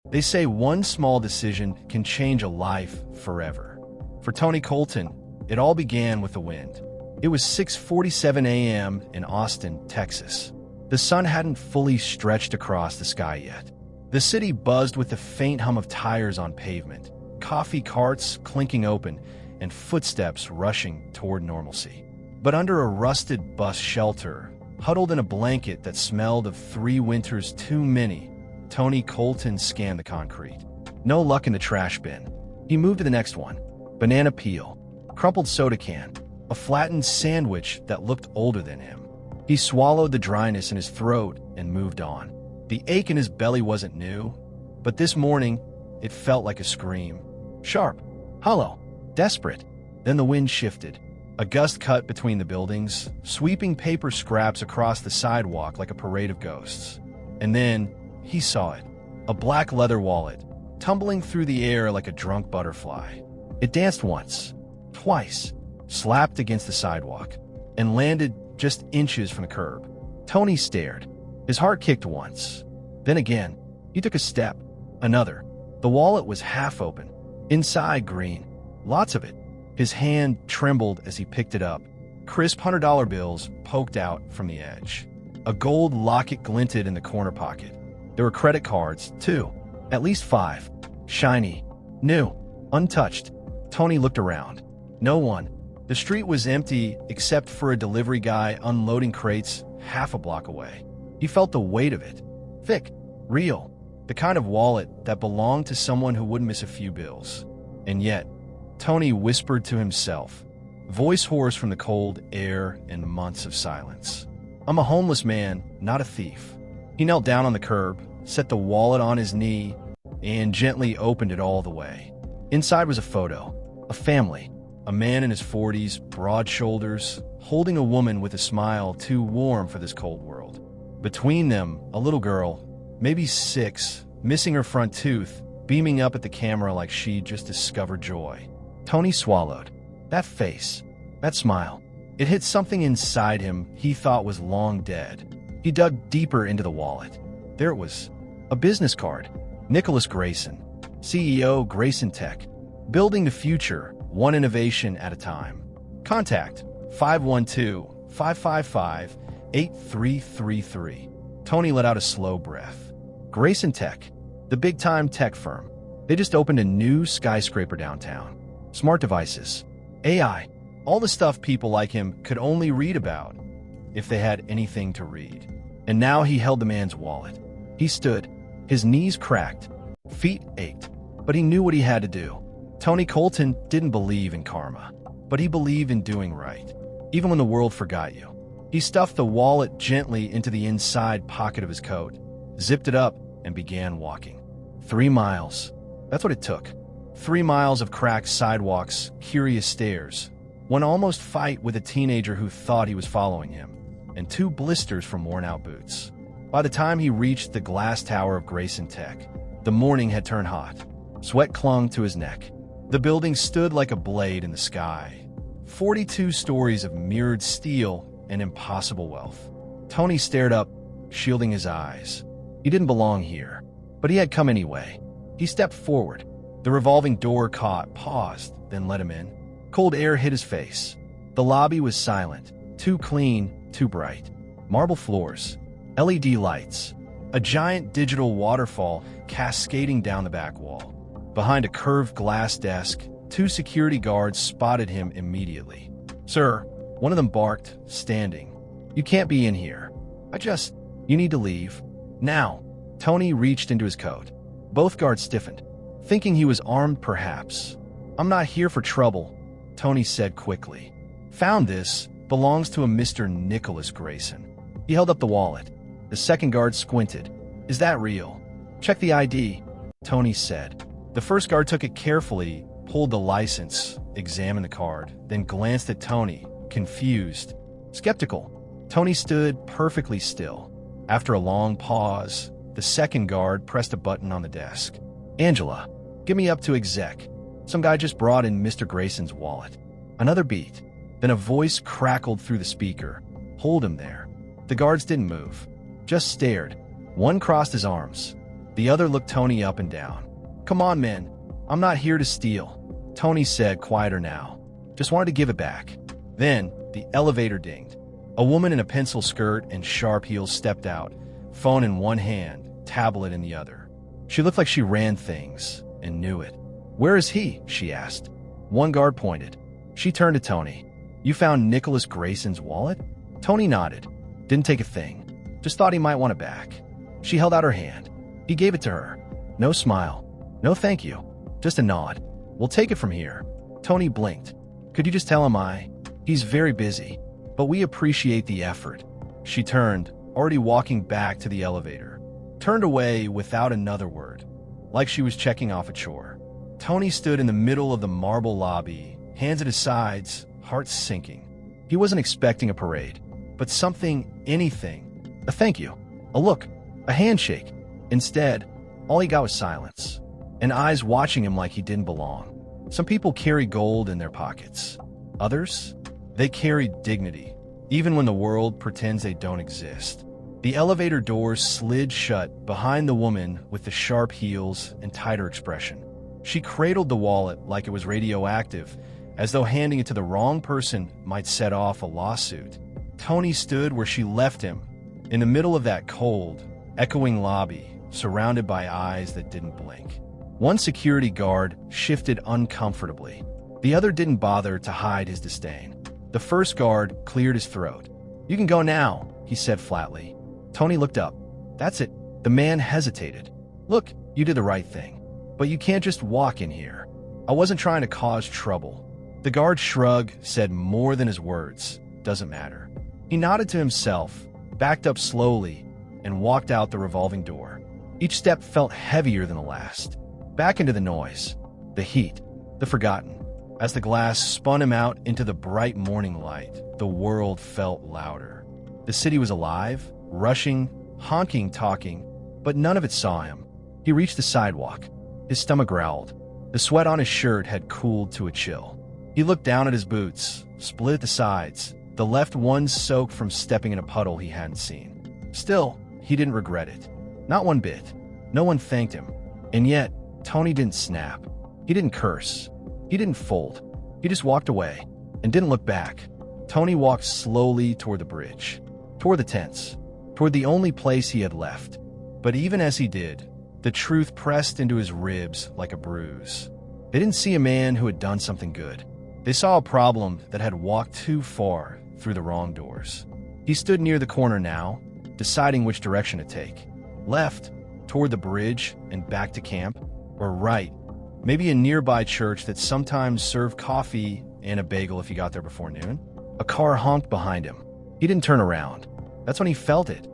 They say one small decision can change a life forever. For Tony Colton, it all began with the wind. It was 6:47 a.m. in Austin, Texas. The sun hadn't fully stretched across the sky yet. The city buzzed with the faint hum of tires on pavement, coffee carts clinking open, and footsteps rushing toward normalcy. But under a rusted bus shelter, huddled in a blanket that smelled of 3 winters too many, Tony Colton scanned the concrete. No luck in the trash bin. He moved to the next one. Banana peel, crumpled soda can, a flattened sandwich that looked older than him. He swallowed the dryness in his throat and moved on. The ache in his belly wasn't new, but this morning, it felt like a scream. Sharp, hollow, desperate. Then the wind shifted. A gust cut between the buildings, sweeping paper scraps across the sidewalk like a parade of ghosts. And then, he saw it. A black leather wallet, tumbling through the air like a drunk butterfly. It danced once, twice, slapped against the sidewalk, and landed just inches from the curb. Tony stared. His heart kicked once. Then again, he took a step. Another. The wallet was half open. Inside, green. Lots of it. His hand trembled as he picked it up. Crisp $100 bills poked out from the edge. A gold locket glinted in the corner pocket. There were credit cards, too. At least 5. Shiny. New. Untouched. Tony looked around. No one. The street was empty except for a delivery guy unloading crates half a block away. He felt the weight of it. Thick. Real. The kind of wallet that belonged to someone who wouldn't miss a few bills. And yet, Tony whispered to himself, voice hoarse from the cold air and months of silence. I'm a homeless man, not a thief. He knelt down on the curb, set the wallet on his knee, and gently opened it all the way. Inside was a photo. A family. A man in his 40s, broad shoulders, holding a woman with a smile too warm for this cold world. Between them, a little girl, maybe 6, missing her front tooth, beaming up at the camera like she'd just discovered joy. Tony swallowed. That face, that smile, it hit something inside him he thought was long dead. He dug deeper into the wallet. There it was, a business card. Nicholas Grayson, CEO, Grayson Tech, building the future, one innovation at a time. Contact 512-555-8333. Tony let out a slow breath. Grayson Tech, the big-time tech firm. They just opened a new skyscraper downtown. Smart devices, AI, all the stuff people like him could only read about if they had anything to read. And now he held the man's wallet. He stood, his knees cracked, feet ached, but he knew what he had to do. Tony Colton didn't believe in karma, but he believed in doing right, even when the world forgot you. He stuffed the wallet gently into the inside pocket of his coat, zipped it up, and began walking. 3 miles. That's what it took. 3 miles of cracked sidewalks, curious stares, one almost fight with a teenager who thought he was following him, and 2 blisters from worn-out boots. By the time he reached the glass tower of Grayson Tech, the morning had turned hot. Sweat clung to his neck. The building stood like a blade in the sky. 42 stories of mirrored steel and impossible wealth. Tony stared up, shielding his eyes. He didn't belong here, but he had come anyway. He stepped forward. The revolving door caught, paused, then let him in. Cold air hit his face. The lobby was silent, too clean, too bright. Marble floors, LED lights, a giant digital waterfall cascading down the back wall. Behind a curved glass desk, 2 security guards spotted him immediately. "Sir," one of them barked, standing. "You can't be in here. You need to leave. Now." Tony reached into his coat. Both guards stiffened, thinking he was armed perhaps. "I'm not here for trouble," Tony said quickly. "Found this. Belongs to a Mr. Nicholas Grayson." He held up the wallet. The second guard squinted. "Is that real?" "Check the ID," Tony said. The first guard took it carefully, pulled the license, examined the card, then glanced at Tony, confused, skeptical. Tony stood perfectly still. After a long pause, the second guard pressed a button on the desk. "Angela, get me up to exec. Some guy just brought in Mr. Grayson's wallet." Another beat. Then a voice crackled through the speaker. "Hold him there." The guards didn't move, just stared. One crossed his arms. The other looked Tony up and down. "Come on, man. I'm not here to steal," Tony said, quieter now. "Just wanted to give it back." Then, the elevator dinged. A woman in a pencil skirt and sharp heels stepped out, phone in one hand, tablet in the other. She looked like she ran things, and knew it. "Where is he?" she asked. One guard pointed. She turned to Tony. "You found Nicholas Grayson's wallet?" Tony nodded. Didn't take a thing. Just thought he might want it back. She held out her hand. He gave it to her. No smile. No thank you. Just a nod. "We'll take it from here." Tony blinked. "Could you just tell him He's very busy, but we appreciate the effort." She turned, already walking back to the elevator. Turned away without another word, like she was checking off a chore. Tony stood in the middle of the marble lobby, hands at his sides, heart sinking. He wasn't expecting a parade, but something, anything. A thank you, a look, a handshake. Instead, all he got was silence, and eyes watching him like he didn't belong. Some people carry gold in their pockets. Others? They carry dignity, even when the world pretends they don't exist. The elevator doors slid shut behind the woman with the sharp heels and tighter expression. She cradled the wallet like it was radioactive, as though handing it to the wrong person might set off a lawsuit. Tony stood where she left him, in the middle of that cold, echoing lobby, surrounded by eyes that didn't blink. One security guard shifted uncomfortably. The other didn't bother to hide his disdain. The first guard cleared his throat. "You can go now," he said flatly. Tony looked up. "That's it." The man hesitated. "Look, you did the right thing. But you can't just walk in here. I wasn't trying to cause trouble." The guard shrugged, said more than his words. "Doesn't matter." He nodded to himself, backed up slowly, and walked out the revolving door. Each step felt heavier than the last. Back into the noise, the heat, the forgotten. As the glass spun him out into the bright morning light, the world felt louder. The city was alive, rushing, honking, talking, but none of it saw him. He reached the sidewalk. His stomach growled. The sweat on his shirt had cooled to a chill. He looked down at his boots, split at the sides, the left one soaked from stepping in a puddle he hadn't seen. Still, he didn't regret it. Not one bit. No one thanked him. And yet, Tony didn't snap. He didn't curse. He didn't fold. He just walked away and didn't look back. Tony walked slowly toward the bridge, toward the tents, toward the only place he had left. But even as he did, the truth pressed into his ribs like a bruise. They didn't see a man who had done something good. They saw a problem that had walked too far through the wrong doors. He stood near the corner now, deciding which direction to take. Left, toward the bridge and back to camp, or right, maybe a nearby church that sometimes served coffee and a bagel if he got there before noon. A car honked behind him. He didn't turn around. That's when he felt it.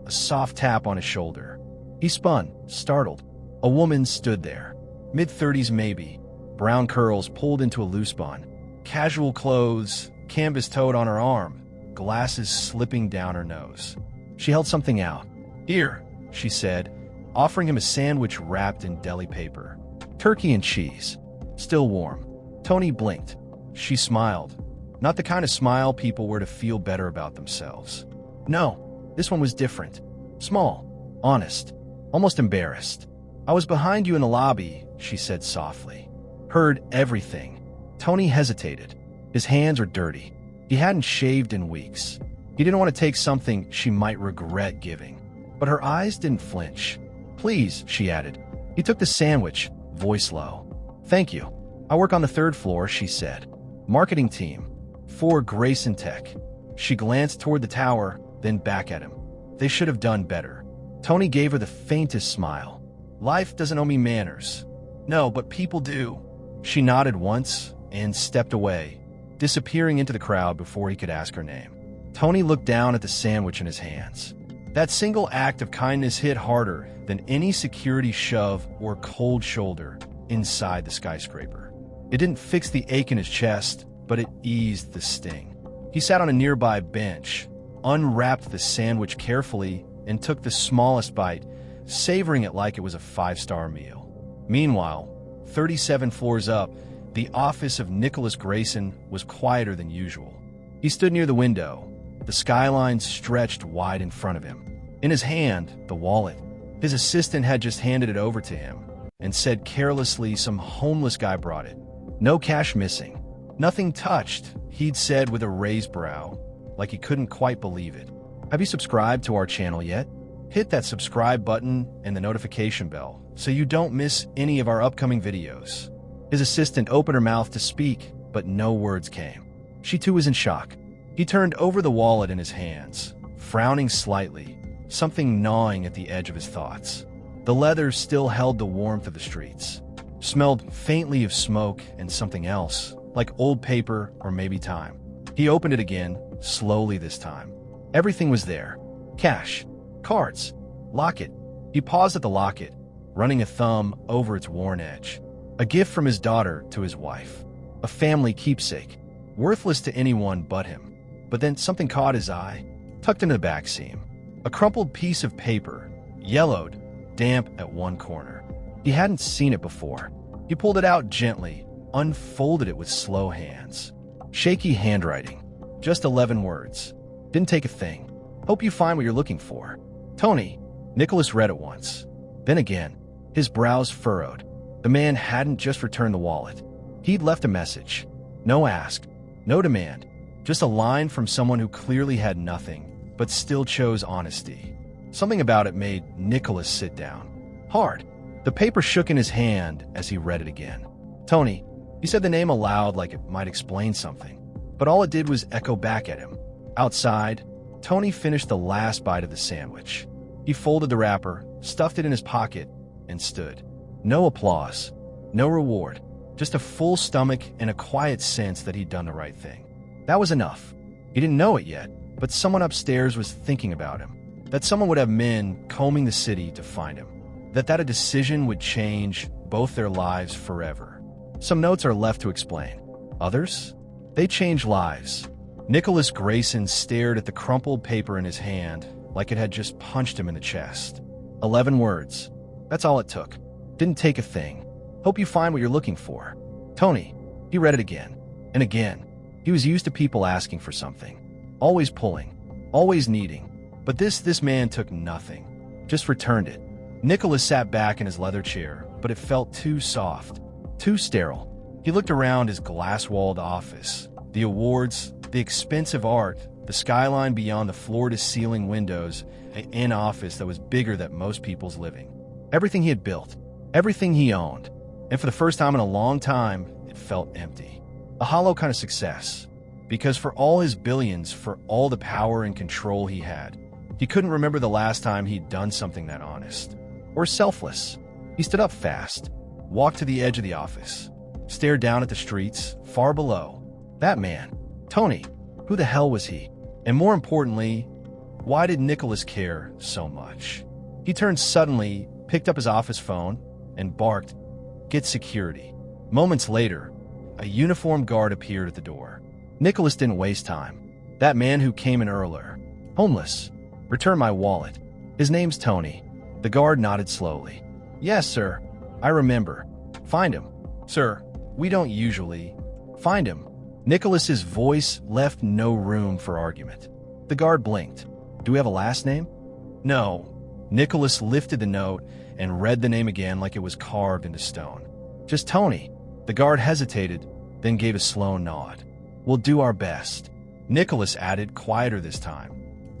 A soft tap on his shoulder. He spun, startled. A woman stood there. Mid-30s maybe. Brown curls pulled into a loose bun. Casual clothes, canvas toed on her arm, glasses slipping down her nose. She held something out. "Here," she said, offering him a sandwich wrapped in deli paper. Turkey and cheese. Still warm. Tony blinked. She smiled. Not the kind of smile people were to feel better about themselves. No, this one was different. Small, honest, almost embarrassed. "I was behind you in the lobby," she said softly. "Heard everything." Tony hesitated. His hands were dirty. He hadn't shaved in weeks. He didn't want to take something she might regret giving. But her eyes didn't flinch. "Please," she added. He took the sandwich, voice low. "Thank you. I work on the third floor," she said. "Marketing team. For Grayson Tech." She glanced toward the tower, then back at him. They should have done better. Tony gave her the faintest smile. "Life doesn't owe me manners." "No, but people do." She nodded once and stepped away, disappearing into the crowd before he could ask her name. Tony looked down at the sandwich in his hands. That single act of kindness hit harder than any security shove or cold shoulder inside the skyscraper. It didn't fix the ache in his chest, but it eased the sting. He sat on a nearby bench, unwrapped the sandwich carefully, and took the smallest bite, savoring it like it was a five-star meal. Meanwhile, 37 floors up, the office of Nicholas Grayson was quieter than usual. He stood near the window. The skyline stretched wide in front of him. In his hand, the wallet. His assistant had just handed it over to him and said carelessly some homeless guy brought it. No cash missing. Nothing touched, he'd said with a raised brow, like he couldn't quite believe it. Have you subscribed to our channel yet? Hit that subscribe button and the notification bell so you don't miss any of our upcoming videos. His assistant opened her mouth to speak, but no words came. She too was in shock. He turned over the wallet in his hands, frowning slightly, something gnawing at the edge of his thoughts. The leather still held the warmth of the streets, smelled faintly of smoke and something else, like old paper or maybe time. He opened it again, slowly this time. Everything was there. Cash, cards, locket. He paused at the locket, running a thumb over its worn edge. A gift from his daughter to his wife. A family keepsake, worthless to anyone but him. But then something caught his eye, tucked into the back seam. A crumpled piece of paper, yellowed, damp at one corner. He hadn't seen it before. He pulled it out gently, unfolded it with slow hands. Shaky handwriting. Just 11 words. Didn't take a thing. Hope you find what you're looking for. Tony. Nicholas read it once. Then again, his brows furrowed. The man hadn't just returned the wallet. He'd left a message. No ask, no demand. Just a line from someone who clearly had nothing, but still chose honesty. Something about it made Nicholas sit down. Hard. The paper shook in his hand as he read it again. Tony. He said the name aloud like it might explain something, but all it did was echo back at him. Outside, Tony finished the last bite of the sandwich. He folded the wrapper, stuffed it in his pocket, and stood. No applause, no reward, just a full stomach and a quiet sense that he'd done the right thing. That was enough. He didn't know it yet, but someone upstairs was thinking about him. That someone would have men combing the city to find him. That a decision would change both their lives forever. Some notes are left to explain. Others? They change lives. Nicholas Grayson stared at the crumpled paper in his hand like it had just punched him in the chest. 11 words. That's all it took. Didn't take a thing. Hope you find what you're looking for. Tony. He read it again. And again. He was used to people asking for something. Always pulling. Always needing. But this man took nothing. Just returned it. Nicholas sat back in his leather chair, but it felt too soft. Too sterile. He looked around his glass-walled office. The awards, the expensive art, the skyline beyond the floor-to-ceiling windows, an office that was bigger than most people's living. Everything he had built. Everything he owned. And for the first time in a long time, it felt empty. A hollow kind of success. Because for all his billions, for all the power and control he had, he couldn't remember the last time he'd done something that honest. Or selfless. He stood up fast, walked to the edge of the office, stared down at the streets, far below. That man, Tony, who the hell was he? And more importantly, why did Nicholas care so much? He turned suddenly, picked up his office phone, and barked, "Get security." Moments later, a uniformed guard appeared at the door. Nicholas didn't waste time. That man who came in earlier, homeless, returned my wallet. His name's Tony. The guard nodded slowly. Yes, sir. I remember. Find him. Sir, we don't usually. Find him. Nicholas's voice left no room for argument. The guard blinked. Do we have a last name? No. Nicholas lifted the note and read the name again like it was carved into stone. Just Tony. The guard hesitated, then gave a slow nod. We'll do our best. Nicholas added, quieter this time.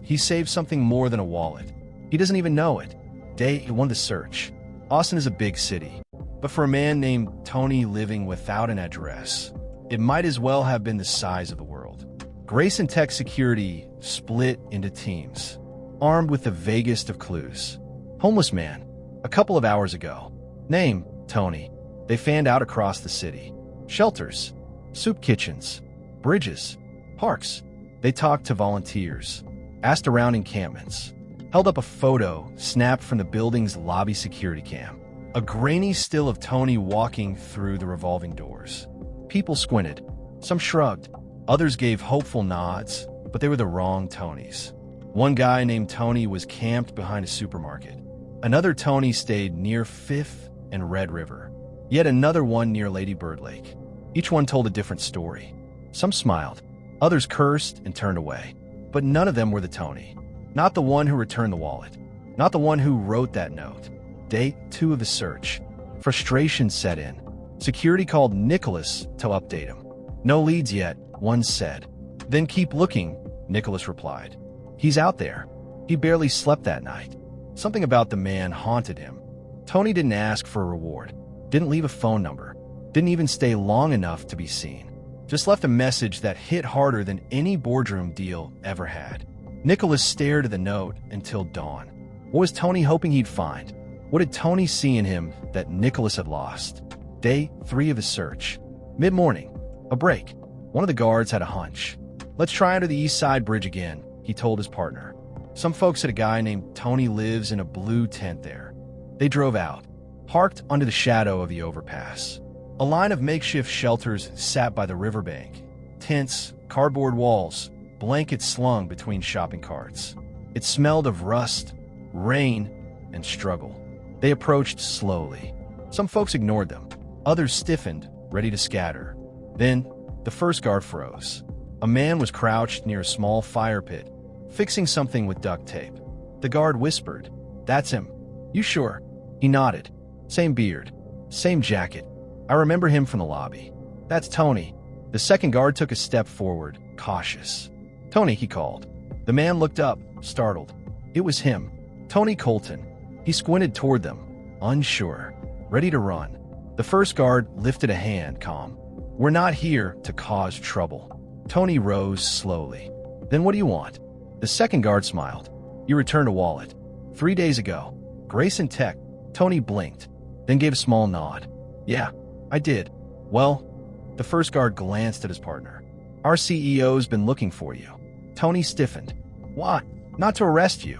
He saved something more than a wallet. He doesn't even know it. Day won the search. Austin is a big city, but for a man named Tony living without an address, it might as well have been the size of the world. Grayson Tech Security split into teams, armed with the vaguest of clues. Homeless man, a couple of hours ago. Name, Tony. They fanned out across the city. Shelters, soup kitchens, bridges, parks. They talked to volunteers, asked around encampments, held up a photo snapped from the building's lobby security cam. A grainy still of Tony walking through the revolving doors. People squinted. Some shrugged. Others gave hopeful nods, but they were the wrong Tonys. One guy named Tony was camped behind a supermarket. Another Tony stayed near Fifth and Red River. Yet another one near Lady Bird Lake. Each one told a different story. Some smiled. Others cursed and turned away. But none of them were the Tony. Not the one who returned the wallet. Not the one who wrote that note. Day 2 of the search. Frustration set in. Security called Nicholas to update him. No leads yet, one said. Then keep looking, Nicholas replied. He's out there. He barely slept that night. Something about the man haunted him. Tony didn't ask for a reward, didn't leave a phone number, didn't even stay long enough to be seen. Just left a message that hit harder than any boardroom deal ever had. Nicholas stared at the note until dawn. What was Tony hoping he'd find? What did Tony see in him that Nicholas had lost? Day 3 of his search. Mid-morning. A break. One of the guards had a hunch. Let's try under the East Side Bridge again, he told his partner. Some folks said a guy named Tony lives in a blue tent there. They drove out, parked under the shadow of the overpass. A line of makeshift shelters sat by the riverbank. Tents, cardboard walls, blankets slung between shopping carts. It smelled of rust, rain, and struggle. They approached slowly. Some folks ignored them. Others stiffened, ready to scatter. Then, the first guard froze. A man was crouched near a small fire pit, fixing something with duct tape. The guard whispered, "That's him." "You sure?" He nodded. "Same beard, same jacket. I remember him from the lobby." "That's Tony." The second guard took a step forward, cautious. "Tony," he called. The man looked up, startled. It was him, Tony Colton. He squinted toward them, unsure, ready to run. The first guard lifted a hand, calm. "We're not here to cause trouble." Tony rose slowly. "Then what do you want?" The second guard smiled. "You returned a wallet. 3 days ago. Grayson Tech." Tony blinked, then gave a small nod. "Yeah, I did." "Well," the first guard glanced at his partner. "Our CEO's been looking for you." Tony stiffened. "Why? Not to arrest you,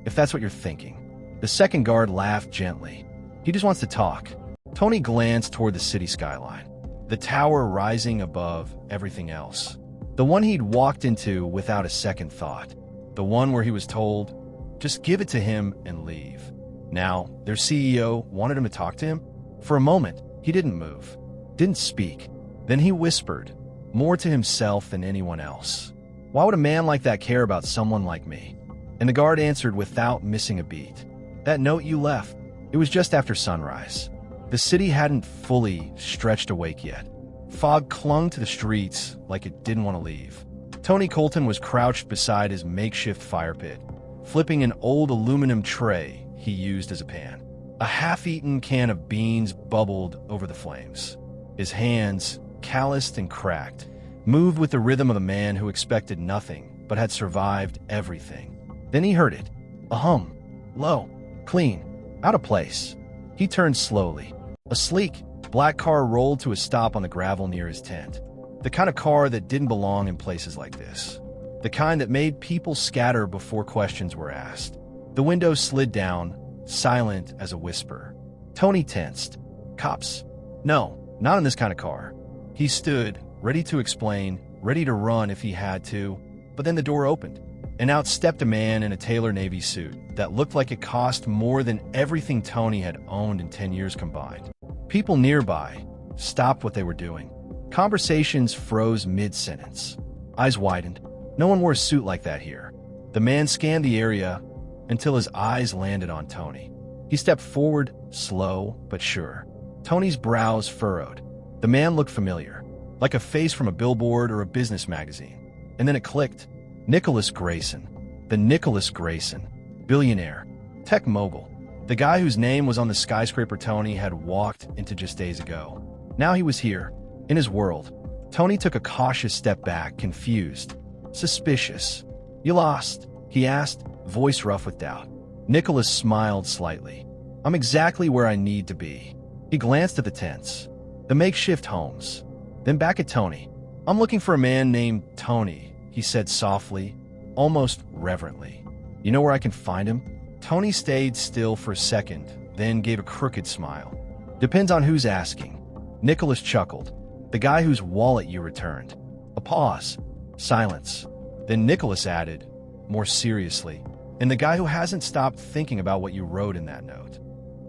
if that's what you're thinking." The second guard laughed gently. "He just wants to talk." Tony glanced toward the city skyline, the tower rising above everything else. The one he'd walked into without a second thought. The one where he was told, just give it to him and leave. Now, their CEO wanted him to talk to him? For a moment, he didn't move, didn't speak. Then he whispered, more to himself than anyone else. "Why would a man like that care about someone like me?" And the guard answered without missing a beat. "That note you left, it was just after sunrise." The city hadn't fully stretched awake yet. Fog clung to the streets like it didn't want to leave. Tony Colton was crouched beside his makeshift fire pit, flipping an old aluminum tray he used as a pan. A half-eaten can of beans bubbled over the flames. His hands, calloused and cracked, moved with the rhythm of a man who expected nothing but had survived everything. Then he heard it. A hum. Low. Clean. Out of place. He turned slowly. A sleek, black car rolled to a stop on the gravel near his tent. The kind of car that didn't belong in places like this. The kind that made people scatter before questions were asked. The window slid down, silent as a whisper. Tony tensed. "Cops? No, not in this kind of car." He stood, ready to explain, ready to run if he had to, but then the door opened, and out stepped a man in a Taylor Navy suit that looked like it cost more than everything Tony had owned in 10 years combined. People nearby stopped what they were doing. Conversations froze mid-sentence. Eyes widened. No one wore a suit like that here. The man scanned the area until his eyes landed on Tony. He stepped forward, slow but sure. Tony's brows furrowed. The man looked familiar, like a face from a billboard or a business magazine. And then it clicked. Nicholas Grayson. The Nicholas Grayson. Billionaire. Tech mogul. The guy whose name was on the skyscraper Tony had walked into just days ago. Now he was here, in his world. Tony took a cautious step back, confused, suspicious. "You lost?" he asked, voice rough with doubt. Nicholas smiled slightly. "I'm exactly where I need to be." He glanced at the tents, the makeshift homes, then back at Tony. "I'm looking for a man named Tony," he said softly, almost reverently. "You know where I can find him?" Tony stayed still for a second, then gave a crooked smile. "Depends on who's asking." Nicholas chuckled. "The guy whose wallet you returned." A pause. Silence. Then Nicholas added, more seriously, "And the guy who hasn't stopped thinking about what you wrote in that note."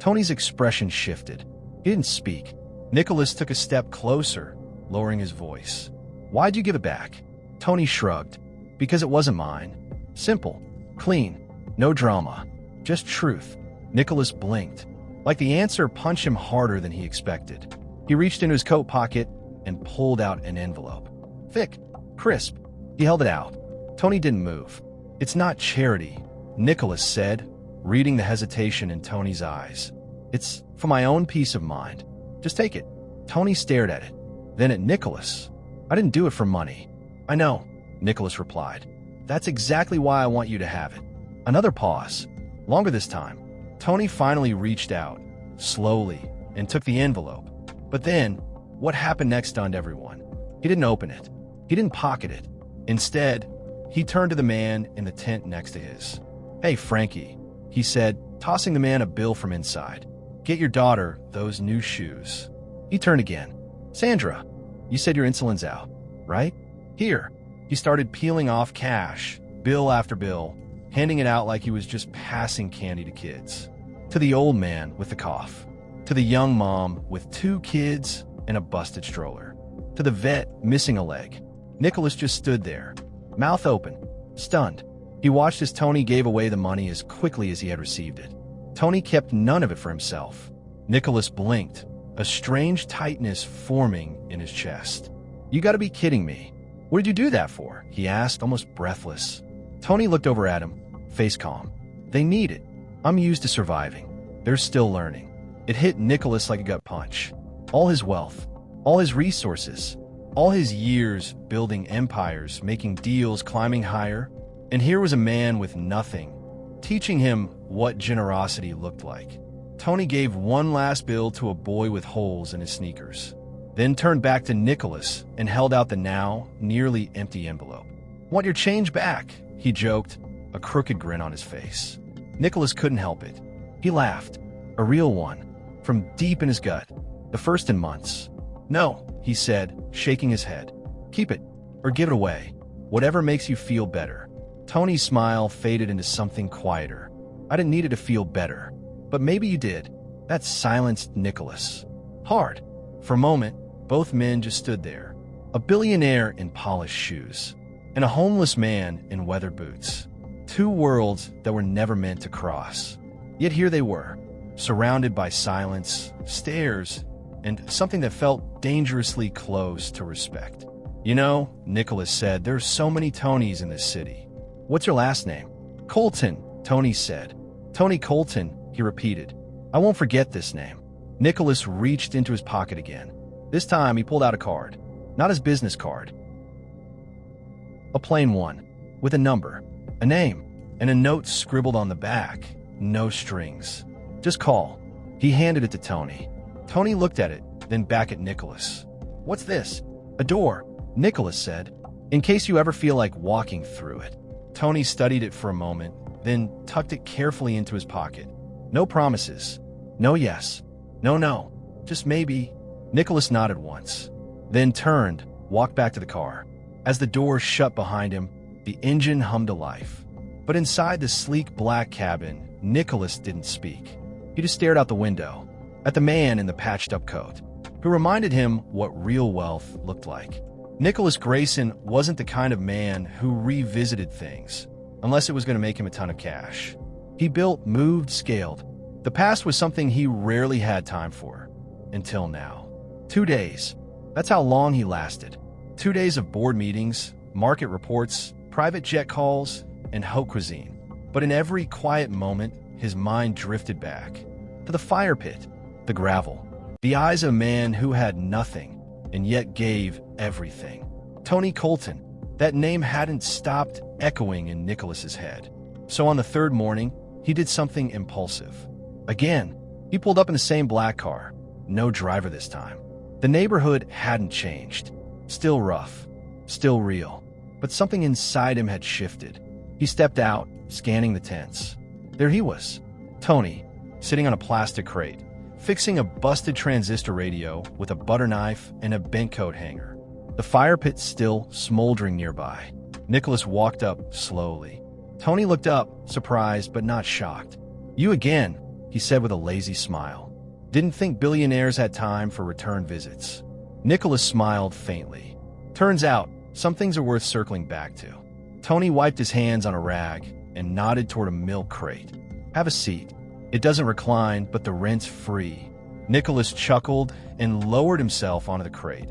Tony's expression shifted. He didn't speak. Nicholas took a step closer, lowering his voice. "Why'd you give it back?" Tony shrugged. "Because it wasn't mine. Simple. Clean. No drama." Just truth. Nicholas blinked. Like the answer punched him harder than he expected. He reached into his coat pocket and pulled out an envelope. Thick, crisp. He held it out. Tony didn't move. It's not charity, Nicholas said, reading the hesitation in Tony's eyes. It's for my own peace of mind. Just take it. Tony stared at it, then at Nicholas. I didn't do it for money. I know, Nicholas replied. That's exactly why I want you to have it. Another pause. Longer this time. Tony finally reached out, slowly, and took the envelope. But then, what happened next stunned everyone. He didn't open it. He didn't pocket it. Instead, he turned to the man in the tent next to his. Hey, Frankie, he said, tossing the man a bill from inside. Get your daughter those new shoes. He turned again. Sandra, you said your insulin's out, right? Here. He started peeling off cash, bill after bill, handing it out like he was just passing candy to kids. To the old man with the cough. To the young mom with 2 kids and a busted stroller. To the vet missing a leg. Nicholas just stood there, mouth open, stunned. He watched as Tony gave away the money as quickly as he had received it. Tony kept none of it for himself. Nicholas blinked, a strange tightness forming in his chest. You gotta be kidding me. What did you do that for? He asked, almost breathless. Tony looked over at him, face calm. They need it. I'm used to surviving. They're still learning. It hit Nicholas like a gut punch. All his wealth, all his resources, all his years building empires, making deals, climbing higher. And here was a man with nothing, teaching him what generosity looked like. Tony gave one last bill to a boy with holes in his sneakers, then turned back to Nicholas and held out the now nearly empty envelope. Want your change back, he joked, a crooked grin on his face. Nicholas couldn't help it. He laughed, a real one, from deep in his gut, the first in months. No, he said, shaking his head. Keep it, or give it away, whatever makes you feel better. Tony's smile faded into something quieter. I didn't need it to feel better, but maybe you did. That silenced Nicholas. Hard. For a moment, both men just stood there. A billionaire in polished shoes, and a homeless man in weathered boots. 2 worlds that were never meant to cross. Yet here they were, surrounded by silence, stares, and something that felt dangerously close to respect. You know, Nicholas said, there's so many Tonys in this city. What's your last name? Colton, Tony said. Tony Colton, he repeated. I won't forget this name. Nicholas reached into his pocket again. This time he pulled out a card. Not his business card. A plain one, with a number, a name, and a note scribbled on the back. No strings. Just call. He handed it to Tony. Tony looked at it, then back at Nicholas. What's this? A door, Nicholas said. In case you ever feel like walking through it. Tony studied it for a moment, then tucked it carefully into his pocket. No promises. No yes. No. Just maybe. Nicholas nodded once, then turned, walked back to the car. As the door shut behind him, the engine hummed to life. But inside the sleek black cabin, Nicholas didn't speak. He just stared out the window, at the man in the patched-up coat, who reminded him what real wealth looked like. Nicholas Grayson wasn't the kind of man who revisited things, unless it was going to make him a ton of cash. He built, moved, scaled. The past was something he rarely had time for, until now. 2 days. That's how long he lasted. 2 days of board meetings, market reports, private jet calls, and haute cuisine. But in every quiet moment, his mind drifted back to the fire pit, the gravel, the eyes of a man who had nothing and yet gave everything. Tony Colton. That name hadn't stopped echoing in Nicholas's head. So on the 3rd morning, he did something impulsive. Again, he pulled up in the same black car. No driver this time. The neighborhood hadn't changed. Still rough. Still real. But something inside him had shifted. He stepped out, scanning the tents. There he was. Tony, sitting on a plastic crate, fixing a busted transistor radio with a butter knife and a bent coat hanger. The fire pit still smoldering nearby. Nicholas walked up slowly. Tony looked up, surprised but not shocked. You again, he said with a lazy smile. Didn't think billionaires had time for return visits. Nicholas smiled faintly. Turns out, some things are worth circling back to. Tony wiped his hands on a rag and nodded toward a milk crate. Have a seat. It doesn't recline, but the rent's free." Nicholas chuckled and lowered himself onto the crate,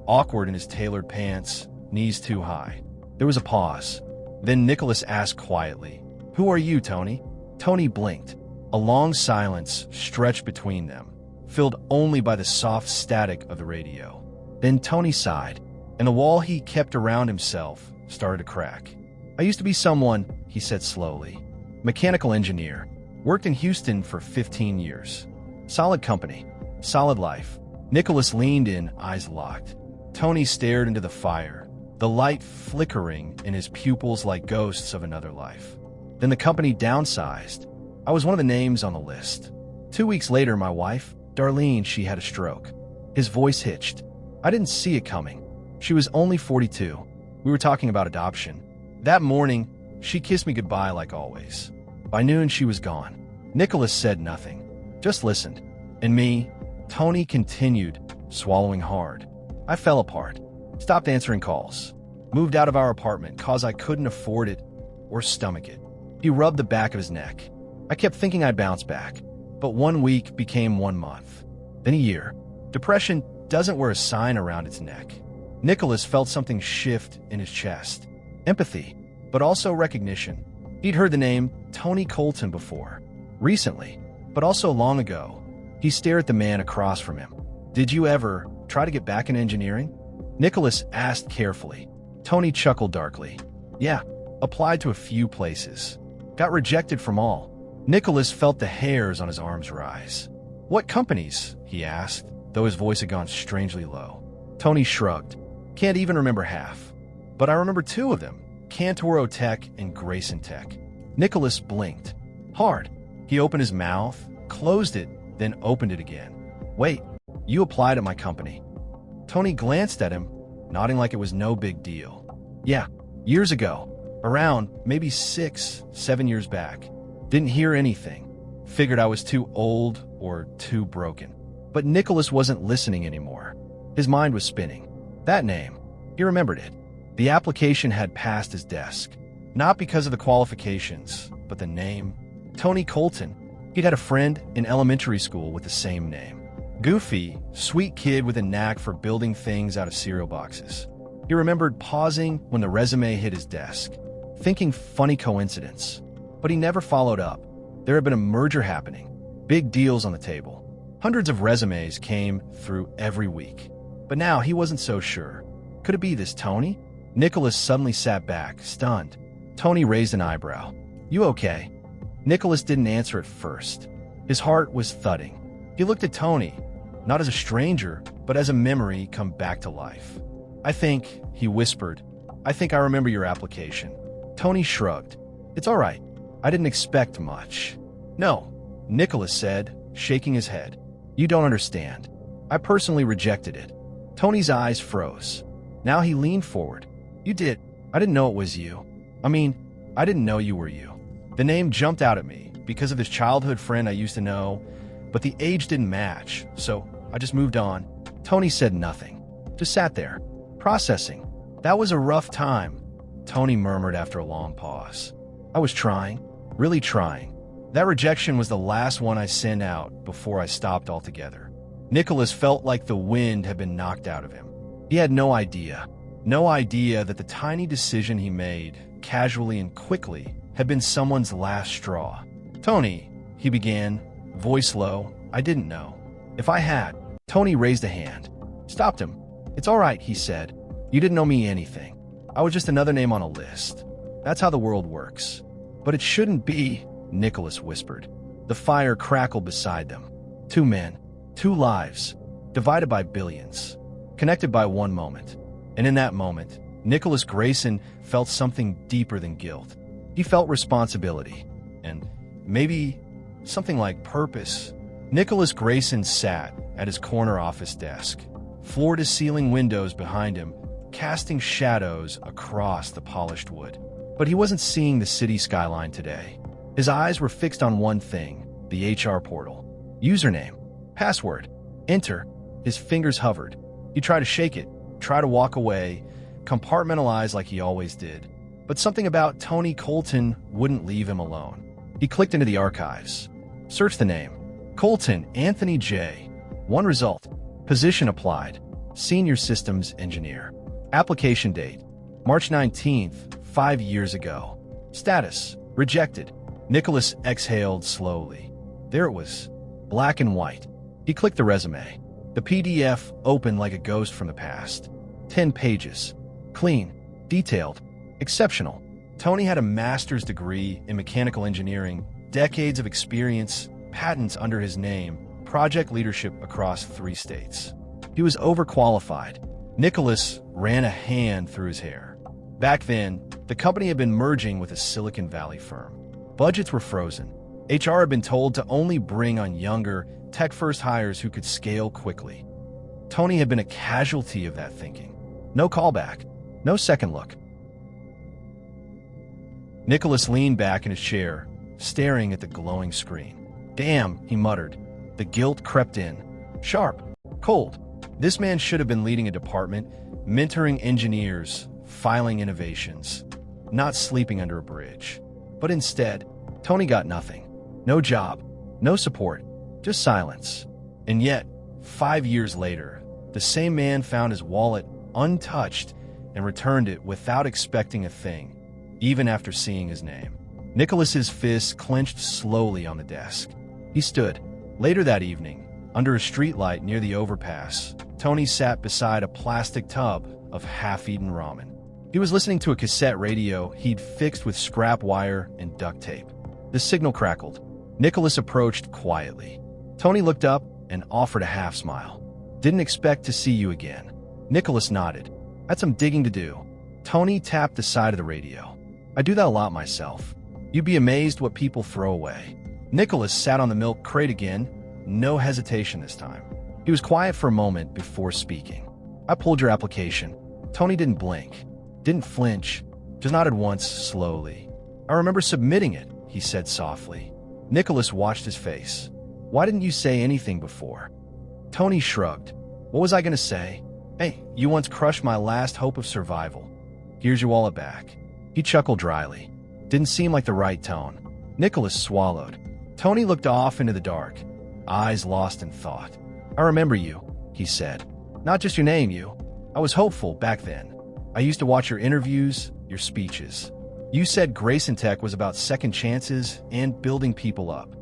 awkward in his tailored pants, knees too high. There was a pause. Then Nicholas asked quietly, "Who are you, Tony?" Tony blinked. A long silence stretched between them, filled only by the soft static of the radio. Then Tony sighed, and the wall he kept around himself started to crack. "I used to be someone," he said slowly. "Mechanical engineer. Worked in Houston for 15 years. Solid company. Solid life." Nicholas leaned in, eyes locked. Tony stared into the fire, the light flickering in his pupils like ghosts of another life. "Then the company downsized. I was one of the names on the list. 2 weeks later, my wife, Darlene, she had a stroke." His voice hitched. "I didn't see it coming. She was only 42. We were talking about adoption. That morning, she kissed me goodbye like always. By noon, she was gone." Nicholas said nothing, just listened. "And me?" Tony continued, swallowing hard. "I fell apart. Stopped answering calls. Moved out of our apartment cause I couldn't afford it or stomach it." He rubbed the back of his neck. "I kept thinking I'd bounce back, but 1 week became 1 month. Then a year. Depression doesn't wear a sign around its neck." Nicholas felt something shift in his chest. Empathy, but also recognition. He'd heard the name Tony Colton before. Recently, but also long ago. He stared at the man across from him. "Did you ever try to get back in engineering?" Nicholas asked carefully. Tony chuckled darkly. "Yeah, applied to a few places. Got rejected from all." Nicholas felt the hairs on his arms rise. "What companies?" he asked, though his voice had gone strangely low. Tony shrugged. "Can't even remember half. But I remember 2 of them, Cantoro Tech and Grayson Tech." Nicholas blinked. Hard. He opened his mouth, closed it, then opened it again. "Wait, you applied at my company." Tony glanced at him, nodding like it was no big deal. "Yeah, years ago. Around maybe 6, 7 years back. Didn't hear anything. Figured I was too old or too broken." But Nicholas wasn't listening anymore. His mind was spinning. That name. He remembered it. The application had passed his desk. Not because of the qualifications, but the name. Tony Colton. He'd had a friend in elementary school with the same name. Goofy, sweet kid with a knack for building things out of cereal boxes. He remembered pausing when the resume hit his desk, thinking funny coincidence. But he never followed up. There had been a merger happening. Big deals on the table. Hundreds of resumes came through every week. But now he wasn't so sure. Could it be this Tony? Nicholas suddenly sat back, stunned. Tony raised an eyebrow. "You okay?" Nicholas didn't answer at first. His heart was thudding. He looked at Tony, not as a stranger, but as a memory come back to life. "I think," he whispered, "I think I remember your application." Tony shrugged. "It's all right. I didn't expect much." "No," Nicholas said, shaking his head. "You don't understand. I personally rejected it." Tony's eyes froze. Now he leaned forward. "You did. I didn't know it was you. I didn't know you were you." The name jumped out at me because of this childhood friend I used to know, but the age didn't match, so I just moved on. Tony said nothing. Just sat there, processing. "That was a rough time," Tony murmured after a long pause. "I was trying, really trying. That rejection was the last one I sent out before I stopped altogether." Nicholas felt like the wind had been knocked out of him. He had no idea that the tiny decision he made, casually and quickly, had been someone's last straw. "Tony," he began, voice low, "I didn't know. If I had..." Tony raised a hand. Stopped him. "It's all right," he said. "You didn't owe me anything. I was just another name on a list. That's how the world works." "But it shouldn't be," Nicholas whispered. The fire crackled beside them. 2 men, 2 lives, divided by billions, connected by 1 moment. And in that moment, Nicholas Grayson felt something deeper than guilt. He felt responsibility, and maybe something like purpose. Nicholas Grayson sat at his corner office desk, floor-to-ceiling windows behind him, casting shadows across the polished wood. But he wasn't seeing the city skyline today. His eyes were fixed on one thing, the HR portal. Username, password, enter. His fingers hovered. He tried to shake it, try to walk away, compartmentalize like he always did. But something about Tony Colton wouldn't leave him alone. He clicked into the archives. Search the name. Colton Anthony J. One result. Position applied. Senior Systems Engineer. Application date. March 19th, 5 years ago. Status. Rejected. Nicholas exhaled slowly. There it was. Black and white. He clicked the resume. The PDF opened like a ghost from the past. 10 pages. Clean. Detailed. Exceptional. Tony had a master's degree in mechanical engineering, decades of experience, patents under his name, project leadership across 3 states. He was overqualified. Nicholas ran a hand through his hair. Back then, the company had been merging with a Silicon Valley firm. Budgets were frozen. HR had been told to only bring on younger, tech-first hires who could scale quickly. Tony had been a casualty of that thinking. No callback. No second look. Nicholas leaned back in his chair, staring at the glowing screen. Damn, he muttered. The guilt crept in. Sharp. Cold. This man should have been leading a department, mentoring engineers, filing innovations, not sleeping under a bridge. But instead, Tony got nothing. No job. No support. Just silence. And yet, 5 years later, the same man found his wallet untouched and returned it without expecting a thing, even after seeing his name. Nicholas's fists clenched slowly on the desk. He stood. Later that evening, under a streetlight near the overpass, Tony sat beside a plastic tub of half-eaten ramen. He was listening to a cassette radio he'd fixed with scrap wire and duct tape. The signal crackled. Nicholas approached quietly. Tony looked up and offered a half-smile. Didn't expect to see you again. Nicholas nodded. Had some digging to do. Tony tapped the side of the radio. I do that a lot myself. You'd be amazed what people throw away. Nicholas sat on the milk crate again, no hesitation this time. He was quiet for a moment before speaking. I pulled your application. Tony didn't blink, didn't flinch, just nodded once slowly. I remember submitting it, he said softly. Nicholas watched his face. Why didn't you say anything before? Tony shrugged. What was I going to say? Hey, you once crushed my last hope of survival. Here's your wallet back. He chuckled dryly. Didn't seem like the right tone. Nicholas swallowed. Tony looked off into the dark, eyes lost in thought. I remember you, he said. Not just your name, you. I was hopeful back then. I used to watch your interviews, your speeches. You said Grayson Tech was about second chances and building people up.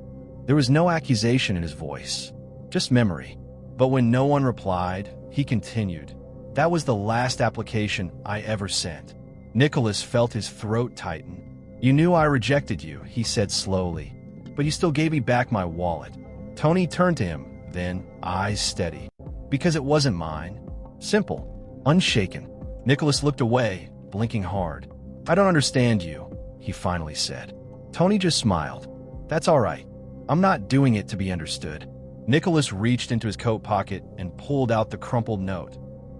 There was no accusation in his voice, just memory. But when no one replied, he continued. That was the last application I ever sent. Nicholas felt his throat tighten. You knew I rejected you, he said slowly, but you still gave me back my wallet. Tony turned to him, then, eyes steady. Because it wasn't mine. Simple. Unshaken. Nicholas looked away, blinking hard. I don't understand you, he finally said. Tony just smiled. That's all right. I'm not doing it to be understood. Nicholas reached into his coat pocket and pulled out the crumpled note,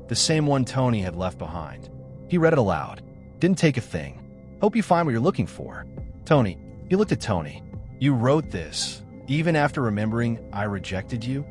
the same one Tony had left behind. He read it aloud. Didn't take a thing. Hope you find what you're looking for. Tony. He looked at Tony. You wrote this, even after remembering I rejected you?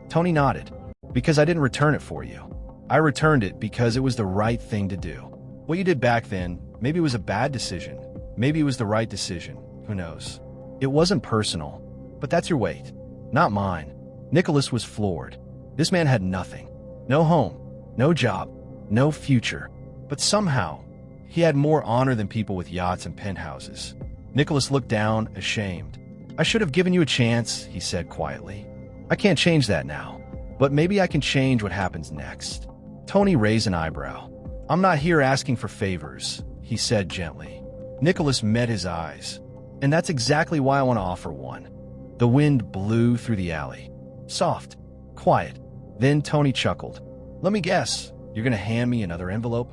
Tony nodded. Because I didn't return it for you. I returned it because it was the right thing to do. What you did back then, maybe it was a bad decision. Maybe it was the right decision. Who knows? It wasn't personal. But that's your weight. Not mine. Nicholas was floored. This man had nothing. No home. No job. No future. But somehow, he had more honor than people with yachts and penthouses. Nicholas looked down, ashamed. I should have given you a chance, he said quietly. I can't change that now. But maybe I can change what happens next. Tony raised an eyebrow. I'm not here asking for favors, he said gently. Nicholas met his eyes. And that's exactly why I want to offer one. The wind blew through the alley. Soft. Quiet. Then Tony chuckled. Let me guess, you're going to hand me another envelope?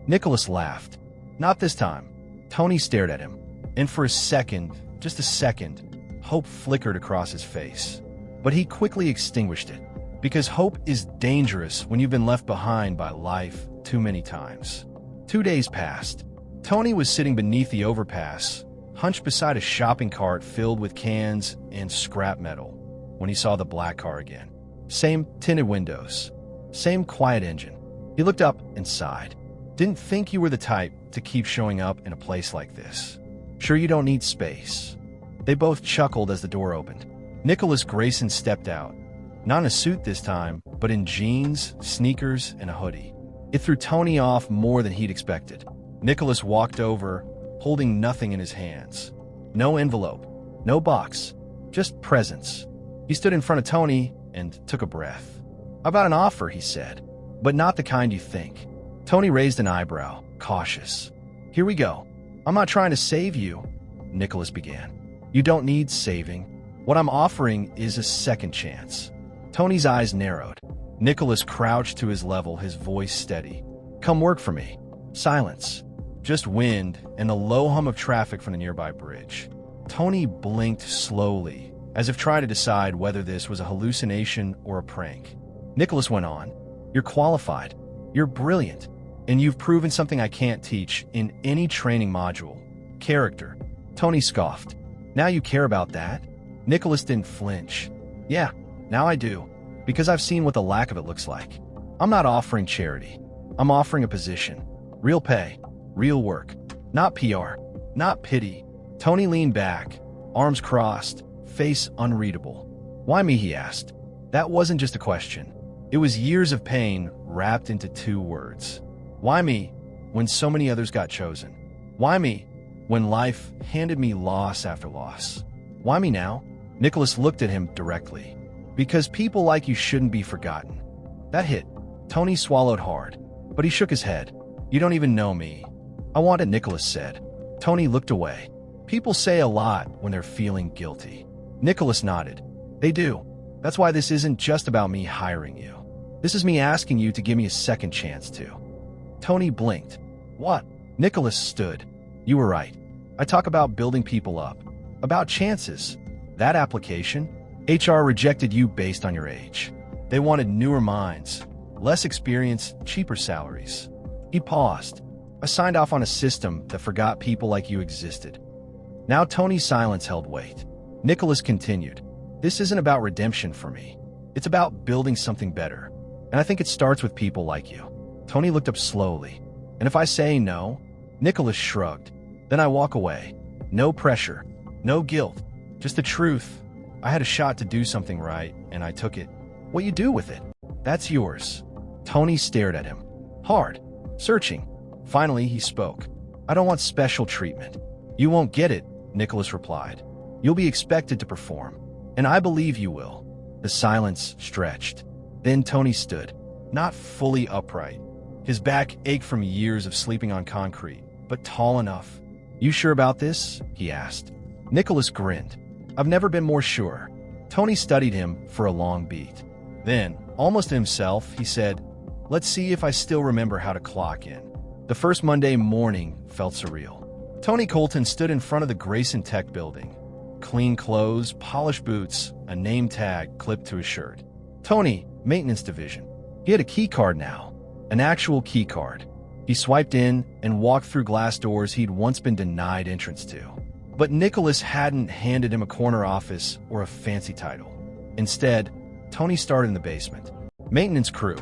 Nicholas laughed. Not this time. Tony stared at him. And for a second, just a second, hope flickered across his face. But he quickly extinguished it. Because hope is dangerous when you've been left behind by life too many times. 2 days passed. Tony was sitting beneath the overpass, hunched beside a shopping cart filled with cans and scrap metal, when he saw the black car again. Same tinted windows. Same quiet engine. He looked up and sighed. Didn't think you were the type to keep showing up in a place like this. Sure you don't need space. They both chuckled as the door opened. Nicholas Grayson stepped out. Not in a suit this time, but in jeans, sneakers, and a hoodie. It threw Tony off more than he'd expected. Nicholas walked over, holding nothing in his hands. No envelope, no box, just presence. He stood in front of Tony and took a breath. "About an offer," he said, "but not the kind you think." Tony raised an eyebrow, cautious. "Here we go. I'm not trying to save you," Nicholas began. "You don't need saving. What I'm offering is a second chance." Tony's eyes narrowed. Nicholas crouched to his level, his voice steady. "Come work for me." Silence. Just wind and the low hum of traffic from the nearby bridge. Tony blinked slowly, as if trying to decide whether this was a hallucination or a prank. Nicholas went on. "You're qualified. You're brilliant. And you've proven something I can't teach in any training module. Character." Tony scoffed. "Now you care about that?" Nicholas didn't flinch. "Yeah, now I do, because I've seen what the lack of it looks like. I'm not offering charity. I'm offering a position. Real pay. Real work. Not PR. Not pity." Tony leaned back, arms crossed, face unreadable. "Why me?" he asked. That wasn't just a question. It was years of pain wrapped into 2 words. Why me, when so many others got chosen? Why me, when life handed me loss after loss? Why me now? Nicholas looked at him directly. "Because people like you shouldn't be forgotten." That hit. Tony swallowed hard, but he shook his head. "You don't even know me." "I want it," Nicholas said. Tony looked away. "People say a lot when they're feeling guilty." Nicholas nodded. "They do. That's why this isn't just about me hiring you. This is me asking you to give me a second chance to." Tony blinked. "What?" Nicholas stood. "You were right. I talk about building people up. About chances. That application? HR rejected you based on your age. They wanted newer minds, less experience, cheaper salaries." He paused. "I signed off on a system that forgot people like you existed." Now Tony's silence held weight. Nicholas continued. "This isn't about redemption for me. It's about building something better. And I think it starts with people like you." Tony looked up slowly. "And if I say no?" Nicholas shrugged. "Then I walk away. No pressure. No guilt. Just the truth. I had a shot to do something right, and I took it. What you do with it, that's yours." Tony stared at him. Hard. Searching. Finally, he spoke. "I don't want special treatment." "You won't get it," Nicholas replied. "You'll be expected to perform. And I believe you will." The silence stretched. Then Tony stood, not fully upright. His back ached from years of sleeping on concrete, but tall enough. "You sure about this?" he asked. Nicholas grinned. "I've never been more sure." Tony studied him for a long beat. Then, almost to himself, he said, "Let's see if I still remember how to clock in." The first Monday morning felt surreal. Tony Colton stood in front of the Grayson Tech building. Clean clothes, polished boots, a name tag clipped to his shirt. Tony, maintenance division. He had a key card now. An actual key card. He swiped in and walked through glass doors he'd once been denied entrance to. But Nicholas hadn't handed him a corner office or a fancy title. Instead, Tony started in the basement. Maintenance crew.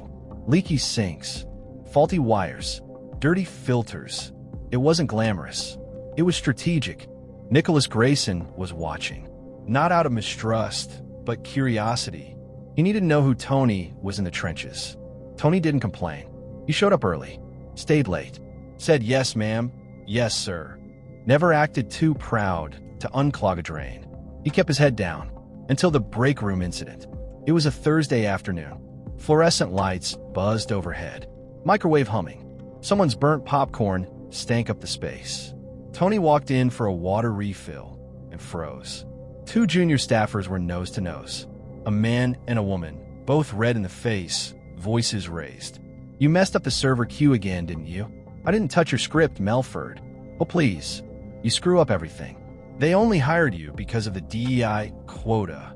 Leaky sinks. Faulty wires. Dirty filters. It wasn't glamorous. It was strategic. Nicholas Grayson was watching. Not out of mistrust, but curiosity. He needed to know who Tony was in the trenches. Tony didn't complain. He showed up early. Stayed late. Said yes, ma'am. Yes, sir. Never acted too proud to unclog a drain. He kept his head down until the break room incident. It was a Thursday afternoon. Fluorescent lights buzzed overhead. Microwave humming. Someone's burnt popcorn stank up the space. Tony walked in for a water refill and froze. 2 junior staffers were nose to nose. A man and a woman, both red in the face, voices raised. "You messed up the server queue again, didn't you?" "I didn't touch your script, Melford." "Oh, please. You screw up everything." "They only hired you because of the DEI quota."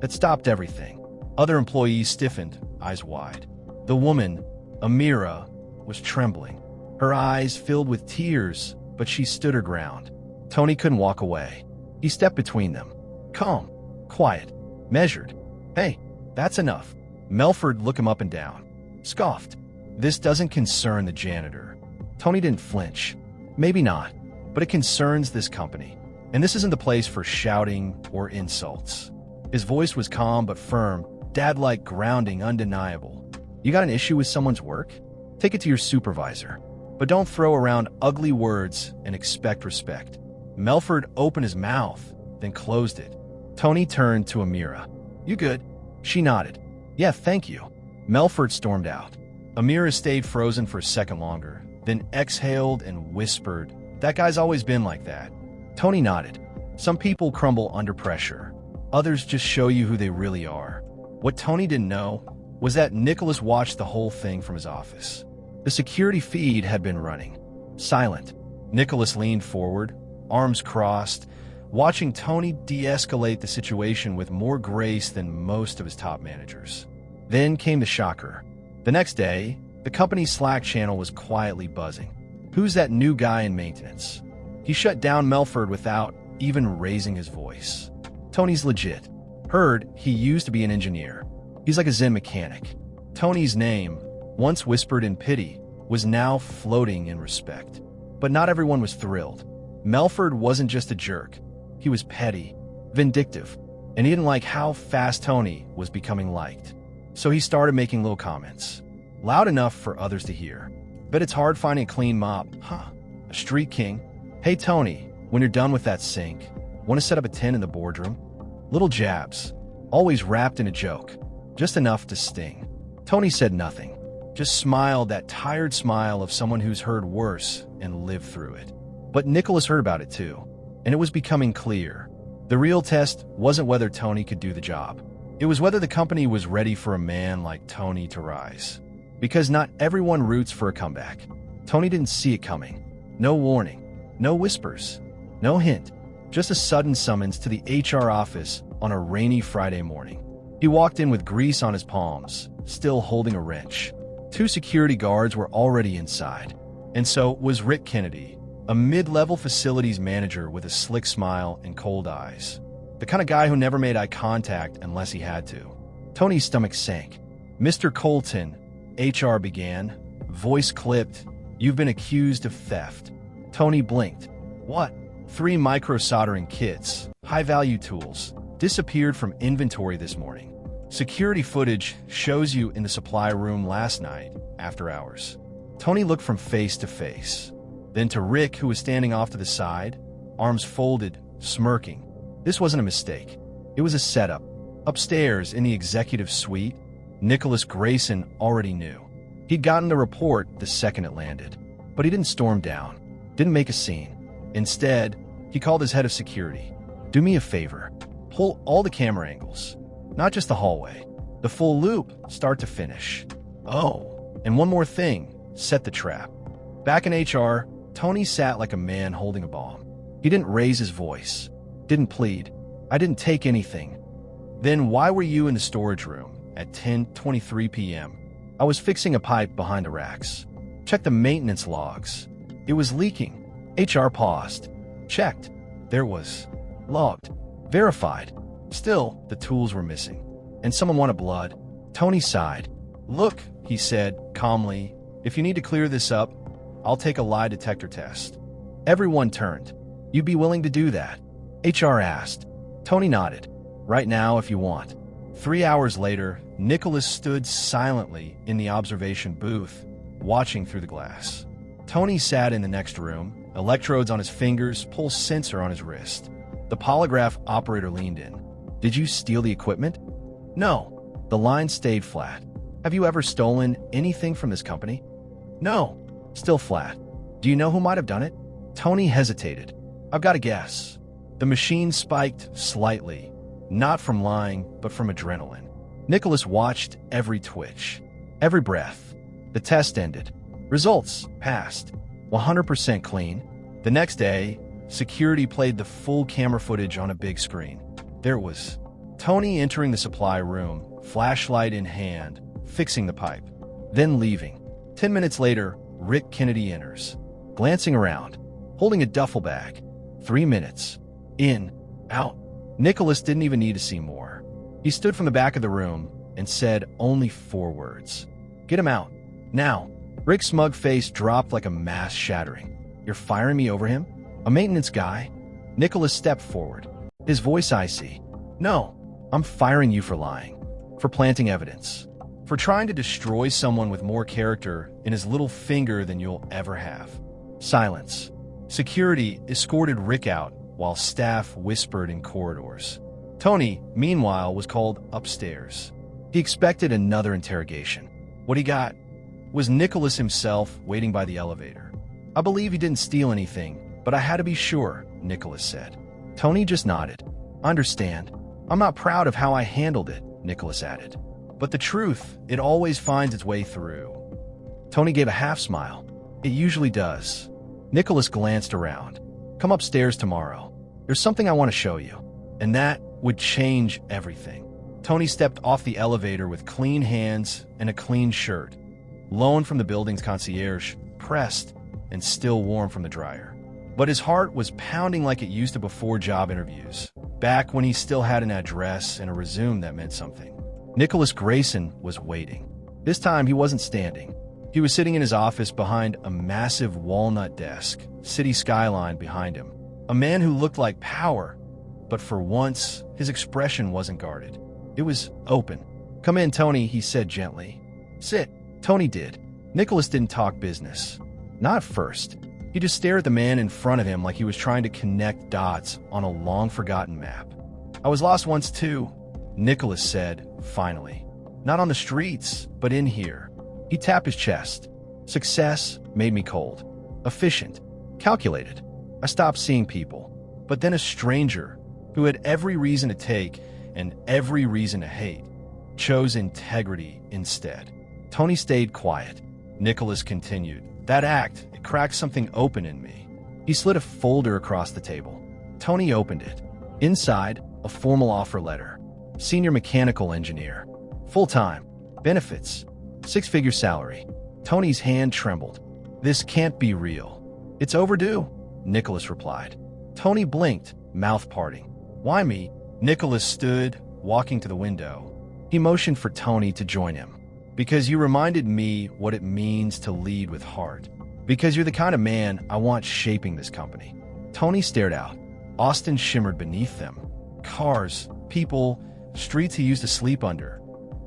That stopped everything. Other employees stiffened, eyes wide. The woman, Amira, was trembling. Her eyes filled with tears, but she stood her ground. Tony couldn't walk away. He stepped between them. Calm, quiet, measured. "Hey, that's enough." Melford looked him up and down. Scoffed. "This doesn't concern the janitor." Tony didn't flinch. "Maybe not, but it concerns this company. And this isn't the place for shouting or insults. His voice was calm but firm, dad-like, grounding, undeniable. You got an issue with someone's work? Take it to your supervisor. But don't throw around ugly words and expect respect. Melford opened his mouth, then closed it. Tony turned to Amira. You good? She nodded. Yeah, thank you. Melford stormed out. Amira stayed frozen for a second longer, then exhaled and whispered, That guy's always been like that. Tony nodded. Some people crumble under pressure. Others just show you who they really are. What Tony didn't know was that Nicholas watched the whole thing from his office. The security feed had been running. Silent. Nicholas leaned forward, arms crossed, watching Tony de-escalate the situation with more grace than most of his top managers. Then came the shocker. The next day, the company's Slack channel was quietly buzzing. Who's that new guy in maintenance? He shut down Melford without even raising his voice. Tony's legit. Heard he used to be an engineer. He's like a Zen mechanic. Tony's name, once whispered in pity, was now floating in respect. But not everyone was thrilled. Melford wasn't just a jerk. He was petty, vindictive, and he didn't like how fast Tony was becoming liked. So he started making little comments, loud enough for others to hear. Bet it's hard finding a clean mop, huh? A street king? Hey Tony, when you're done with that sink, want to set up a tent in the boardroom? Little jabs, always wrapped in a joke, just enough to sting. Tony said nothing, just smiled that tired smile of someone who's heard worse and lived through it. But Nicholas heard about it too, and it was becoming clear. The real test wasn't whether Tony could do the job. It was whether the company was ready for a man like Tony to rise. Because not everyone roots for a comeback. Tony didn't see it coming. No warning, no whispers, no hint, just a sudden summons to the HR office on a rainy Friday morning. He walked in with grease on his palms, still holding a wrench. 2 security guards were already inside. And so was Rick Kennedy, a mid-level facilities manager with a slick smile and cold eyes. The kind of guy who never made eye contact unless he had to. Tony's stomach sank. Mr. Colton, HR began, voice clipped, You've been accused of theft. Tony blinked. What? 3 micro-soldering kits, high-value tools, disappeared from inventory this morning. Security footage shows you in the supply room last night, after hours. Tony looked from face to face, then to Rick, who was standing off to the side, arms folded, smirking. This wasn't a mistake. It was a setup. Upstairs in the executive suite, Nicholas Grayson already knew. He'd gotten the report the second it landed. But he didn't storm down, didn't make a scene. Instead, he called his head of security. Do me a favor. Pull all the camera angles. Not just the hallway. The full loop, start to finish. Oh, and one more thing. Set the trap. Back in HR, Tony sat like a man holding a bomb. He didn't raise his voice. Didn't plead. I didn't take anything. Then why were you in the storage room at 10:23 p.m.? I was fixing a pipe behind the racks. Checked the maintenance logs. It was leaking. HR paused. Checked. There was. Logged. Verified. Still, the tools were missing. And someone wanted blood. Tony sighed. Look, he said, calmly, if you need to clear this up, I'll take a lie detector test. Everyone turned. You'd be willing to do that? HR asked. Tony nodded. Right now, if you want. 3 hours later, Nicholas stood silently in the observation booth, watching through the glass. Tony sat in the next room, electrodes on his fingers, pulse sensor on his wrist. The polygraph operator leaned in. Did you steal the equipment? No. The line stayed flat. Have you ever stolen anything from this company? No. Still flat. Do you know who might have done it? Tony hesitated. I've got a guess. The machine spiked slightly, not from lying, but from adrenaline. Nicholas watched every twitch, every breath. The test ended. Results passed. 100% clean. The next day, security played the full camera footage on a big screen. There it was. Tony entering the supply room, flashlight in hand, fixing the pipe, then leaving. 10 minutes later, Rick Kennedy enters, glancing around, holding a duffel bag. 3 minutes. In, out. Nicholas didn't even need to see more. He stood from the back of the room and said only 4 words. Get him out. Now. Rick's smug face dropped like a mass shattering. You're firing me over him? A maintenance guy? Nicholas stepped forward, his voice icy. "No, I'm firing you for lying, for planting evidence, for trying to destroy someone with more character in his little finger than you'll ever have." Silence. Security escorted Rick out while staff whispered in corridors. Tony, meanwhile, was called upstairs. He expected another interrogation. What he got was Nicholas himself waiting by the elevator. "I believe he didn't steal anything, but I had to be sure," Nicholas said. Tony just nodded. "I understand. I'm not proud of how I handled it," Nicholas added. "But the truth, it always finds its way through." Tony gave a half smile. "It usually does." Nicholas glanced around. "Come upstairs tomorrow. There's something I want to show you." And that would change everything. Tony stepped off the elevator with clean hands and a clean shirt, loaned from the building's concierge, pressed and still warm from the dryer. But his heart was pounding like it used to before job interviews, back when he still had an address and a resume that meant something. Nicholas Grayson was waiting. This time he wasn't standing. He was sitting in his office behind a massive walnut desk, city skyline behind him. A man who looked like power, but for once, his expression wasn't guarded. It was open. "Come in, Tony," he said gently. "Sit." Tony did. Nicholas didn't talk business. Not at first. He just stared at the man in front of him like he was trying to connect dots on a long-forgotten map. "I was lost once too," Nicholas said, finally. "Not on the streets, but in here." He tapped his chest. "Success made me cold. Efficient. Calculated. I stopped seeing people. But then a stranger, who had every reason to take and every reason to hate, chose integrity instead." Tony stayed quiet. Nicholas continued. "That act, it cracked something open in me." He slid a folder across the table. Tony opened it. Inside, a formal offer letter. Senior mechanical engineer. Full-time. Benefits. 6-figure salary. Tony's hand trembled. "This can't be real." "It's overdue," Nicholas replied. Tony blinked, mouth parting. "Why me?" Nicholas stood, walking to the window. He motioned for Tony to join him. "Because you reminded me what it means to lead with heart. Because you're the kind of man I want shaping this company." Tony stared out. Austin shimmered beneath them. Cars, people, streets he used to sleep under.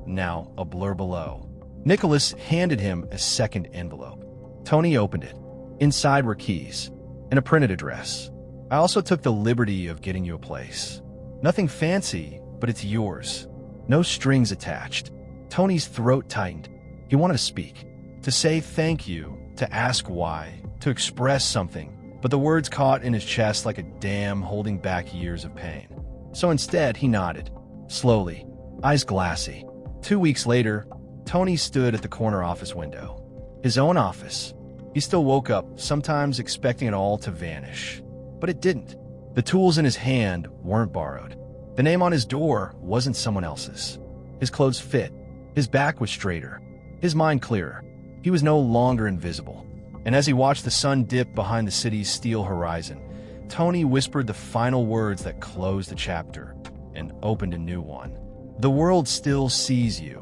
Now a blur below. Nicholas handed him a second envelope. Tony opened it. Inside were keys and a printed address. "I also took the liberty of getting you a place. Nothing fancy, but it's yours. No strings attached." Tony's throat tightened. He wanted to speak, to say thank you, to ask why, to express something, but the words caught in his chest like a dam holding back years of pain. So instead, he nodded, slowly, eyes glassy. 2 weeks later, Tony stood at the corner office window. His own office. He still woke up, sometimes expecting it all to vanish. But it didn't. The tools in his hand weren't borrowed. The name on his door wasn't someone else's. His clothes fit. His back was straighter. His mind clearer. He was no longer invisible. And as he watched the sun dip behind the city's steel horizon, Tony whispered the final words that closed the chapter and opened a new one. The world still sees you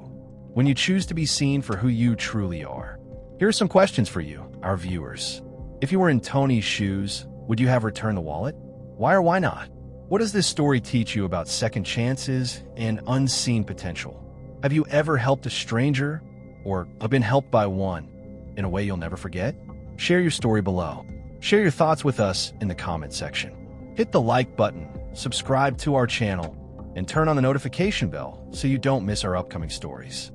when you choose to be seen for who you truly are. Here are some questions for you, our viewers. If you were in Tony's shoes, would you have returned the wallet? Why or why not? What does this story teach you about second chances and unseen potential? Have you ever helped a stranger or been helped by one in a way you'll never forget? Share your story below. Share your thoughts with us in the comment section. Hit the like button, subscribe to our channel, and turn on the notification bell so you don't miss our upcoming stories.